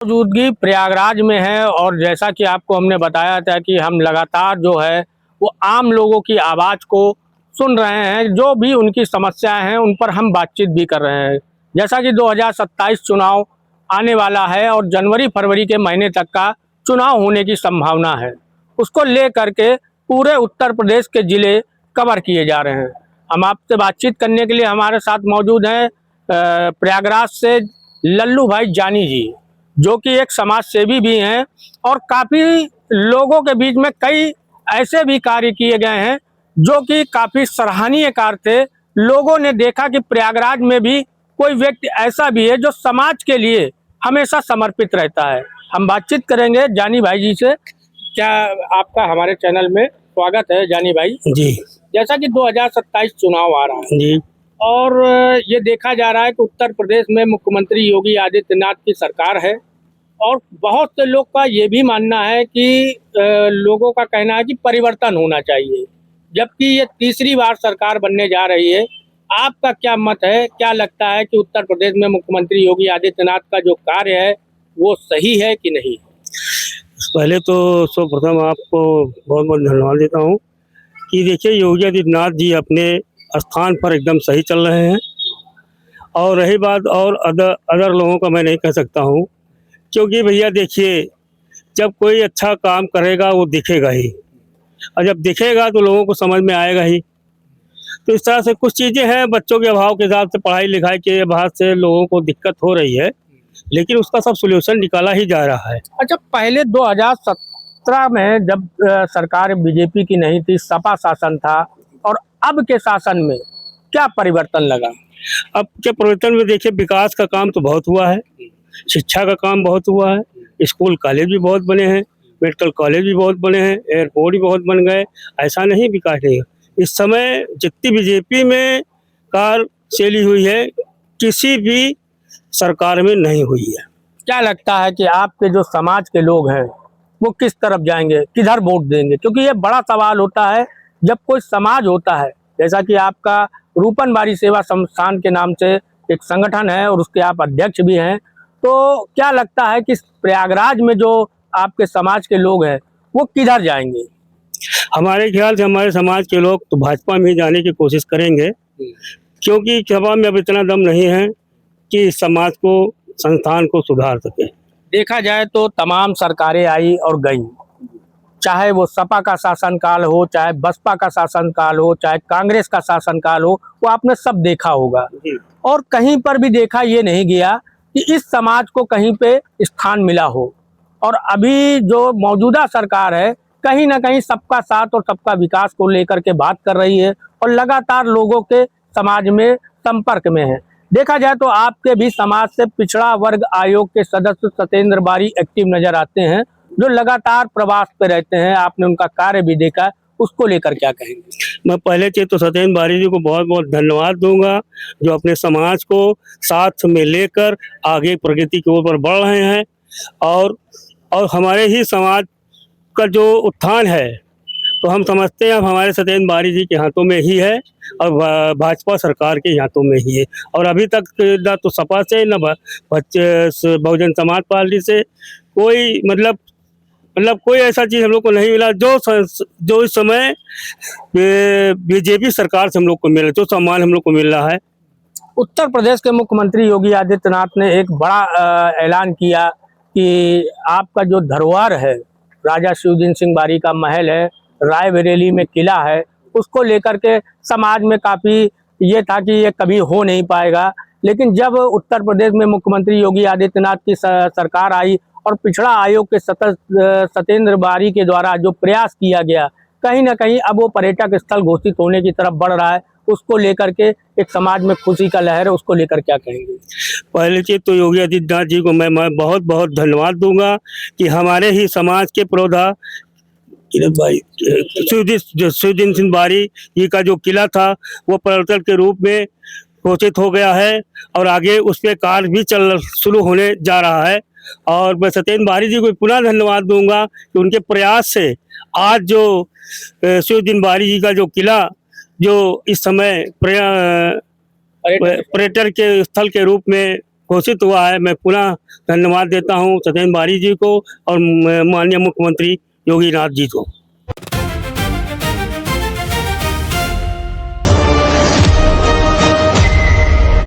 मौजूदगी प्रयागराज में है और जैसा कि आपको हमने बताया था कि हम लगातार जो है वो आम लोगों की आवाज़ को सुन रहे हैं, जो भी उनकी समस्याएं हैं उन पर हम बातचीत भी कर रहे हैं। जैसा कि 2027 चुनाव आने वाला है और जनवरी फरवरी के महीने तक का चुनाव होने की संभावना है, उसको लेकर के पूरे उत्तर प्रदेश के ज़िले कवर किए जा रहे हैं। हम आपसे बातचीत करने के लिए हमारे साथ मौजूद हैं प्रयागराज से लल्लू भाई जानी जी, जो कि एक समाज सेवी भी हैं और काफ़ी लोगों के बीच में कई ऐसे भी कार्य किए गए हैं जो कि काफ़ी सराहनीय कार्य थे। लोगों ने देखा कि प्रयागराज में भी कोई व्यक्ति ऐसा भी है जो समाज के लिए हमेशा समर्पित रहता है। हम बातचीत करेंगे जानी भाई जी से। क्या आपका हमारे चैनल में स्वागत है जानी भाई जी। जैसा कि 2027 चुनाव आ रहा है जी। और ये देखा जा रहा है कि उत्तर प्रदेश में मुख्यमंत्री योगी आदित्यनाथ की सरकार है और बहुत से लोग का ये भी मानना है कि लोगों का कहना है कि परिवर्तन होना चाहिए, जबकि ये तीसरी बार सरकार बनने जा रही है। आपका क्या मत है, क्या लगता है कि उत्तर प्रदेश में मुख्यमंत्री योगी आदित्यनाथ का जो कार्य है वो सही है कि नहीं? पहले तो सर्वप्रथम आपको बहुत बहुत धन्यवाद देता हूँ कि देखिए योगी आदित्यनाथ जी अपने स्थान पर एकदम सही चल रहे हैं। और रही बात और अदर लोगों का मैं नहीं कह सकता हूँ, क्योंकि भैया देखिए जब कोई अच्छा काम करेगा वो दिखेगा ही, और जब दिखेगा तो लोगों को समझ में आएगा ही। तो इस तरह से कुछ चीज़ें हैं, बच्चों के अभाव के हिसाब से पढ़ाई लिखाई के अभाव से लोगों को दिक्कत हो रही है, लेकिन उसका सब सोल्यूशन निकाला ही जा रहा है। अच्छा, पहले 2017 में जब सरकार बीजेपी की नहीं थी, सपा शासन था, और अब के शासन में क्या परिवर्तन लगा? अब के परिवर्तन में देखिए विकास का काम तो बहुत हुआ है, शिक्षा का काम बहुत हुआ है, स्कूल कॉलेज भी बहुत बने हैं, मेडिकल कॉलेज भी बहुत बने हैं, एयरपोर्ट भी बहुत बन गए। ऐसा नहीं विकास नहीं है। इस समय जितनी बीजेपी में कार्यशैली हुई है किसी भी सरकार में नहीं हुई है। क्या लगता है कि आपके जो समाज के लोग हैं वो किस तरफ जाएंगे, किधर वोट देंगे? क्योंकि ये बड़ा सवाल होता है जब कोई समाज होता है, जैसा कि आपका रूपन बाड़ी सेवा संस्थान के नाम से एक संगठन है और उसके आप अध्यक्ष भी हैं, तो क्या लगता है कि प्रयागराज में जो आपके समाज के लोग हैं वो किधर जाएंगे? हमारे ख्याल से हमारे समाज के लोग तो भाजपा में ही जाने की कोशिश करेंगे, क्योंकि सभा में अब इतना दम नहीं है कि समाज को संस्थान को सुधार सके। देखा जाए तो तमाम सरकारें आई और गई, चाहे वो सपा का शासनकाल हो, चाहे बसपा का शासनकाल हो, चाहे कांग्रेस का शासनकाल हो, वो आपने सब देखा होगा और कहीं पर भी देखा ये नहीं गया कि इस समाज को कहीं पे स्थान मिला हो। और अभी जो मौजूदा सरकार है कहीं ना कहीं सबका साथ और सबका विकास को लेकर के बात कर रही है और लगातार लोगों के समाज में संपर्क में है। देखा जाए तो आपके भी समाज से पिछड़ा वर्ग आयोग के सदस्य सत्येंद्र बारी एक्टिव नजर आते हैं, जो लगातार प्रवास पे रहते हैं। आपने उनका कार्य भी देखा, उसको लेकर क्या कहेंगे? मैं पहले चीज तो सत्येंद्र बारी जी को बहुत बहुत धन्यवाद दूंगा, जो अपने समाज को साथ में लेकर आगे प्रगति की ओर बढ़ रहे हैं। और हमारे ही समाज का जो उत्थान है तो हम समझते हैं अब हमारे सत्येंद्र बारी जी के हाथों में ही है और भाजपा सरकार के हाथों में ही है। और अभी तक न तो सपा से न बहुजन समाज पार्टी से कोई मतलब कोई ऐसा चीज हम लोग को नहीं मिला जो इस समय बीजेपी सरकार से हम लोग को मिला, जो सम्मान हम लोग को मिल रहा है। उत्तर प्रदेश के मुख्यमंत्री योगी आदित्यनाथ ने एक बड़ा ऐलान किया कि आपका जो धरोहर है, राजा शिवदिन सिंह बारी का महल है, रायबरेली में किला है, उसको लेकर के समाज में काफ़ी ये था कि ये कभी हो नहीं पाएगा। लेकिन जब उत्तर प्रदेश में मुख्यमंत्री योगी आदित्यनाथ की सरकार आई और पिछड़ा आयोग के सत्येंद्र बारी के द्वारा जो प्रयास किया गया, कहीं ना कहीं अब वो पर्यटक स्थल घोषित होने की तरफ बढ़ रहा है, उसको लेकर के एक समाज में खुशी का लहर है, उसको लेकर क्या कहेंगे? पहली चीज तो योगी आदित्यनाथ जी को मैं बहुत बहुत धन्यवाद दूंगा कि हमारे ही समाज के प्रौढ़ा भाई शिवदिन सिंह बारी जी का जो किला था वो पर्यटन के रूप में घोषित हो गया है और आगे उस पर कार्य भी शुरू होने जा रहा है। और मैं सत्येंद्र बारी जी को पुनः धन्यवाद दूंगा कि उनके प्रयास से आज जो शिवदिन बारी जी का जो किला जो इस समय पर्यटन के स्थल के रूप में घोषित हुआ है। मैं पुनः धन्यवाद देता हूँ सत्येंद्र बारी जी को और माननीय मुख्यमंत्री योगी नाथ जी को।